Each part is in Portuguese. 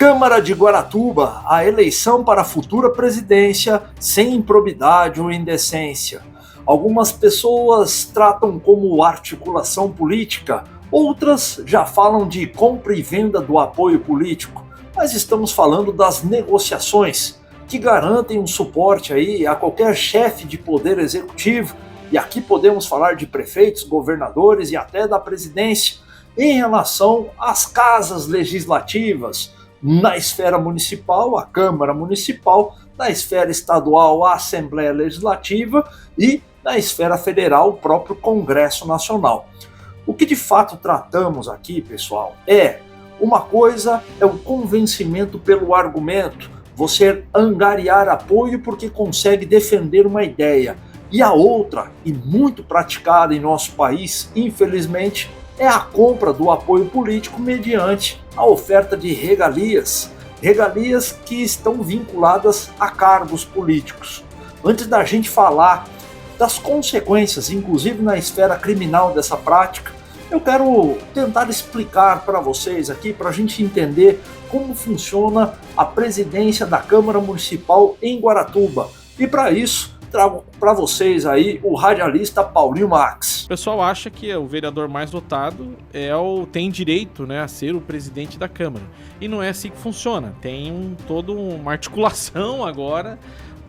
Câmara de Guaratuba, a eleição para a futura presidência sem improbidade ou indecência. Algumas pessoas tratam como articulação política, outras já falam de compra e venda do apoio político, mas estamos falando das negociações que garantem um suporte aí a qualquer chefe de poder executivo, e aqui podemos falar de prefeitos, governadores e até da presidência, em relação às casas legislativas, na esfera municipal, a Câmara Municipal, na esfera estadual, a Assembleia Legislativa e na esfera federal, o próprio Congresso Nacional. O que de fato tratamos aqui, pessoal, uma coisa é o convencimento pelo argumento, você angariar apoio porque consegue defender uma ideia. E a outra, e muito praticada em nosso país, infelizmente, é a compra do apoio político mediante a oferta de regalias que estão vinculadas a cargos políticos. Antes da gente falar das consequências, inclusive na esfera criminal dessa prática, eu quero tentar explicar para vocês aqui, para a gente entender como funciona a presidência da Câmara Municipal em Guaratuba. E para isso, trago para vocês aí o radialista Paulinho Max. O pessoal acha que o vereador mais votado tem direito, né, a ser o presidente da Câmara. E não é assim que funciona. Tem toda uma articulação agora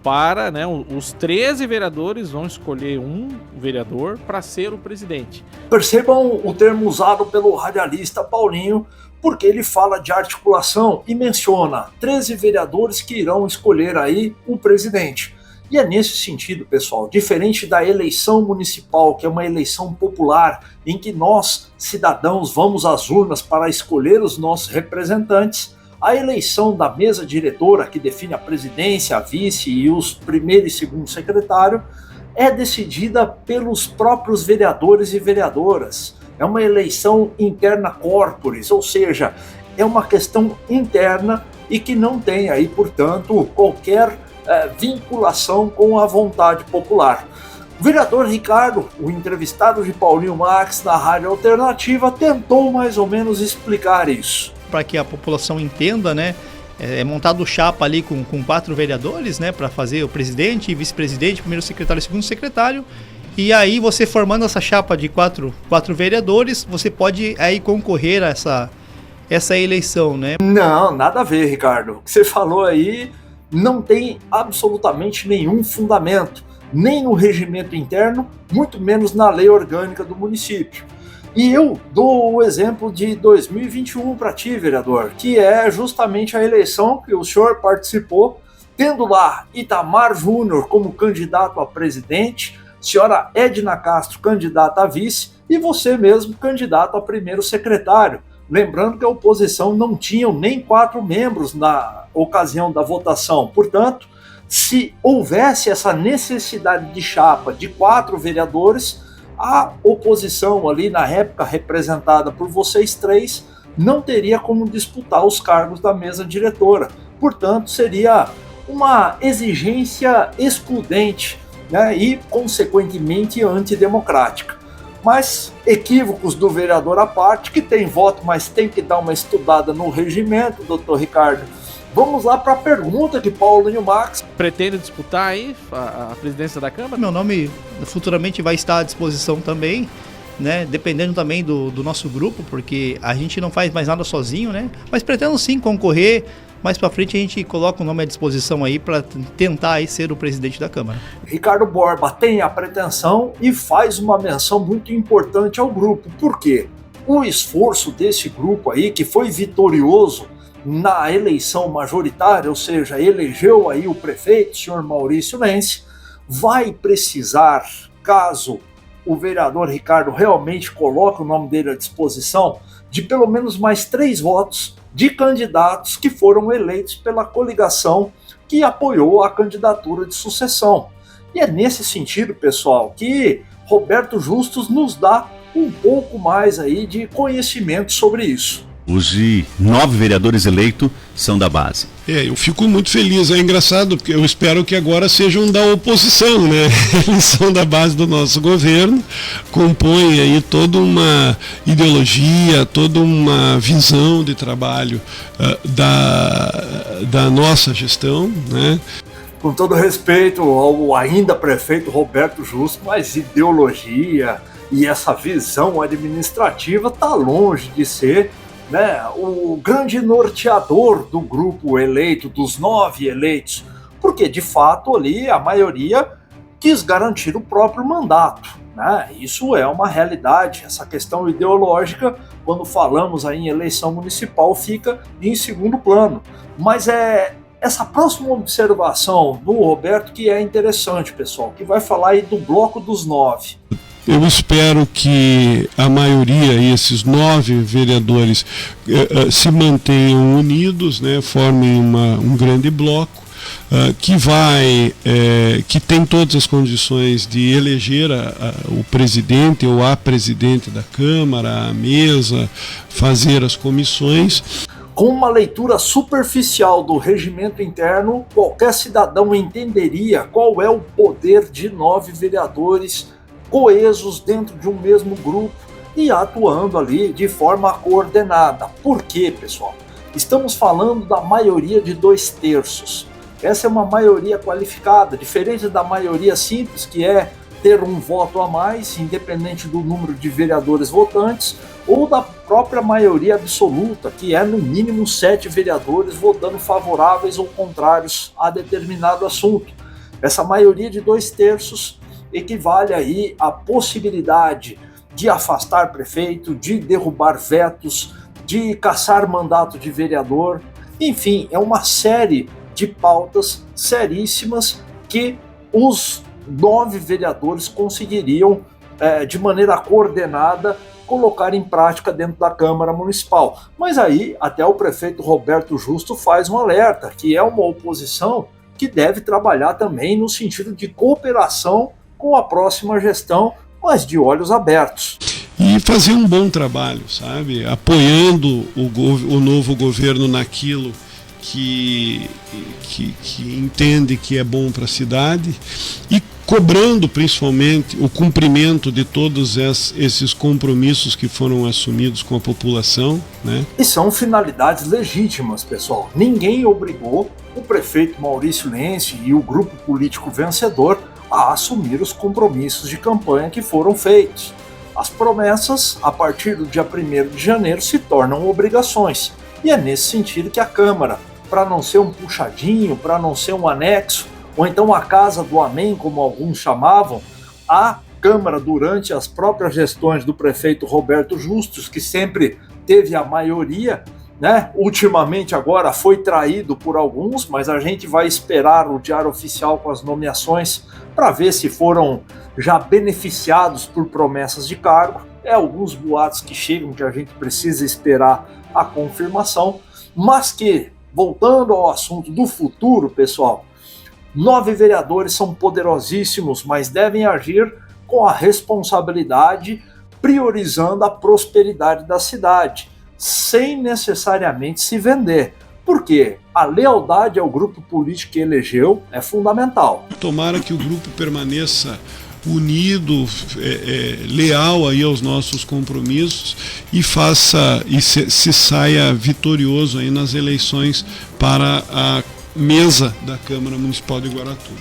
para, né, os 13 vereadores vão escolher um vereador para ser o presidente. Percebam o termo usado pelo radialista Paulinho, porque ele fala de articulação e menciona 13 vereadores que irão escolher aí o presidente. E é nesse sentido, pessoal, diferente da eleição municipal, que é uma eleição popular, em que nós, cidadãos, vamos às urnas para escolher os nossos representantes, a eleição da mesa diretora, que define a presidência, a vice e os primeiro e segundo secretário, é decidida pelos próprios vereadores e vereadoras. É uma eleição interna corporis, ou seja, é uma questão interna e que não tem aí, portanto, qualquer vinculação com a vontade popular. O vereador Ricardo, o entrevistado de Paulinho Max na Rádio Alternativa, tentou mais ou menos explicar isso. Para que a população entenda, né, é montado chapa ali com 4 vereadores, né, para fazer o presidente, vice-presidente, primeiro secretário e segundo secretário. E aí você formando essa chapa de quatro vereadores, você pode aí concorrer a essa eleição, né? Não, nada a ver, Ricardo. O que você falou aí não tem absolutamente nenhum fundamento, nem no regimento interno, muito menos na lei orgânica do município. E eu dou o exemplo de 2021 para ti, vereador, que é justamente a eleição que o senhor participou, tendo lá Itamar Júnior como candidato a presidente, senhora Edna Castro candidata a vice e você mesmo candidato a primeiro secretário. Lembrando que a oposição não tinha nem 4 membros na ocasião da votação. Portanto, se houvesse essa necessidade de chapa de 4 vereadores, a oposição ali na época representada por vocês 3 não teria como disputar os cargos da mesa diretora. Portanto, seria uma exigência excludente, né, e, consequentemente, antidemocrática. Mas equívocos do vereador à parte, que tem voto, mas tem que dar uma estudada no regimento, doutor Ricardo. Vamos lá para a pergunta que Paulinho Max pretende disputar aí a presidência da Câmara? Meu nome futuramente vai estar à disposição também, né? Dependendo também do nosso grupo, porque a gente não faz mais nada sozinho, né? Mas pretendo sim concorrer. Mais para frente a gente coloca o nome à disposição aí para tentar aí ser o presidente da Câmara. Ricardo Borba tem a pretensão e faz uma menção muito importante ao grupo. Por quê? O esforço desse grupo aí, que foi vitorioso na eleição majoritária, ou seja, elegeu aí o prefeito, o senhor Maurício Lense, vai precisar, caso o vereador Ricardo realmente coloque o nome dele à disposição, de pelo menos mais 3 votos de candidatos que foram eleitos pela coligação que apoiou a candidatura de sucessão. E é nesse sentido, pessoal, que Roberto Justus nos dá um pouco mais aí de conhecimento sobre isso. Hoje, 9 vereadores eleitos são da base. Eu fico muito feliz. É engraçado, porque eu espero que agora sejam da oposição, né? Eles são da base do nosso governo, compõem aí toda uma ideologia, toda uma visão de trabalho da nossa gestão, né? Com todo respeito ao ainda prefeito Roberto Justo, mas ideologia e essa visão administrativa está longe de ser, né, o grande norteador do grupo eleito, dos 9 eleitos, porque de fato ali a maioria quis garantir o próprio mandato, né? Isso é uma realidade. Essa questão ideológica, quando falamos aí em eleição municipal, fica em segundo plano. Mas é essa próxima observação do Roberto que é interessante, pessoal, que vai falar aí do bloco dos 9. Eu espero que a maioria, esses 9 vereadores, se mantenham unidos, né, formem um grande bloco, que tem todas as condições de eleger o presidente ou a presidente da Câmara, a mesa, fazer as comissões. Com uma leitura superficial do regimento interno, qualquer cidadão entenderia qual é o poder de 9 vereadores coesos dentro de um mesmo grupo e atuando ali de forma coordenada. Por quê, pessoal? Estamos falando da maioria de 2/3. Essa é uma maioria qualificada, diferente da maioria simples, que é ter um voto a mais, independente do número de vereadores votantes, ou da própria maioria absoluta, que é no mínimo 7 vereadores votando favoráveis ou contrários a determinado assunto. Essa maioria de 2/3 equivale aí à possibilidade de afastar prefeito, de derrubar vetos, de cassar mandato de vereador. Enfim, é uma série de pautas seríssimas que os 9 vereadores conseguiriam, de maneira coordenada, colocar em prática dentro da Câmara Municipal. Mas aí até o prefeito Roberto Justo faz um alerta, que é uma oposição que deve trabalhar também no sentido de cooperação com a próxima gestão, mas de olhos abertos. E fazer um bom trabalho, sabe? Apoiando o novo governo naquilo que entende que é bom para a cidade e cobrando principalmente o cumprimento de todos esses compromissos que foram assumidos com a população, né? E são finalidades legítimas, pessoal. Ninguém obrigou o prefeito Maurício Lenci e o grupo político vencedor a assumir os compromissos de campanha que foram feitos. As promessas, a partir do dia 1º de janeiro, se tornam obrigações. E é nesse sentido que a Câmara, para não ser um puxadinho, para não ser um anexo, ou então a casa do amém, como alguns chamavam, a Câmara, durante as próprias gestões do prefeito Roberto Justus, que sempre teve a maioria, né? Ultimamente agora foi traído por alguns, mas a gente vai esperar o Diário Oficial com as nomeações para ver se foram já beneficiados por promessas de cargo. É alguns boatos que chegam que a gente precisa esperar a confirmação, mas que, voltando ao assunto do futuro, pessoal, 9 vereadores são poderosíssimos, mas devem agir com a responsabilidade, priorizando a prosperidade da cidade, sem necessariamente se vender. Porque a lealdade ao grupo político que elegeu é fundamental. Tomara que o grupo permaneça unido, leal aí aos nossos compromissos e se saia vitorioso aí nas eleições para a mesa da Câmara Municipal de Guaratuba.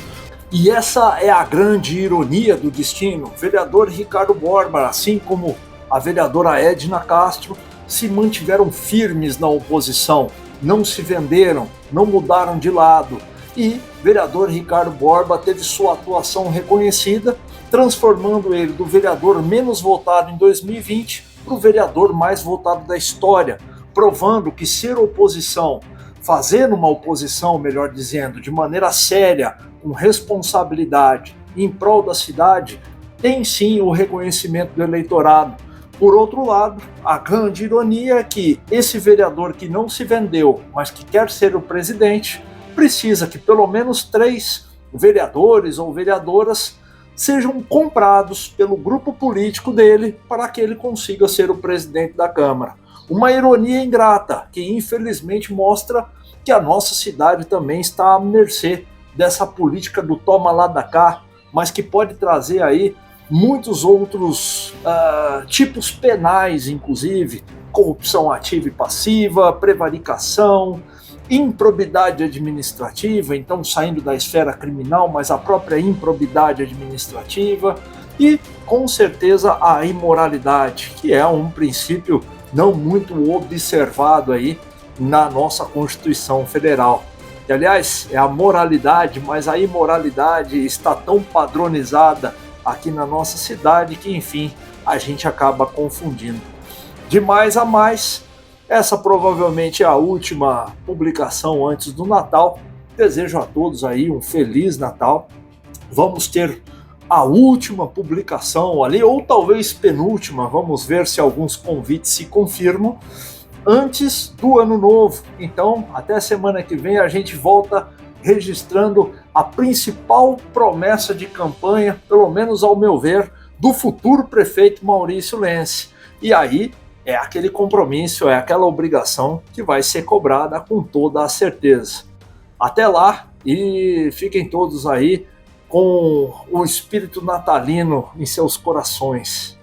E essa é a grande ironia do destino. O vereador Ricardo Borba, assim como a vereadora Edna Castro, se mantiveram firmes na oposição, não se venderam, não mudaram de lado. E o vereador Ricardo Borba teve sua atuação reconhecida, transformando ele do vereador menos votado em 2020 para o vereador mais votado da história, provando que ser oposição, fazer uma oposição, melhor dizendo, de maneira séria, com responsabilidade, em prol da cidade, tem sim o reconhecimento do eleitorado. Por outro lado, a grande ironia é que esse vereador que não se vendeu, mas que quer ser o presidente, precisa que pelo menos 3 vereadores ou vereadoras sejam comprados pelo grupo político dele para que ele consiga ser o presidente da Câmara. Uma ironia ingrata, que infelizmente mostra que a nossa cidade também está à mercê dessa política do toma lá da cá, mas que pode trazer aí muitos outros tipos penais, inclusive corrupção ativa e passiva, prevaricação, improbidade administrativa, então saindo da esfera criminal, mas a própria improbidade administrativa e, com certeza, a imoralidade, que é um princípio não muito observado aí na nossa Constituição Federal. E, aliás, é a moralidade, mas a imoralidade está tão padronizada aqui na nossa cidade que, enfim, a gente acaba confundindo. De mais a mais, essa provavelmente é a última publicação antes do Natal. Desejo a todos aí um Feliz Natal. Vamos ter a última publicação ali, ou talvez penúltima, vamos ver se alguns convites se confirmam, antes do Ano Novo. Então, até semana que vem a gente volta registrando a principal promessa de campanha, pelo menos ao meu ver, do futuro prefeito Maurício Lense. E aí é aquele compromisso, é aquela obrigação que vai ser cobrada com toda a certeza. Até lá e fiquem todos aí com o espírito natalino em seus corações.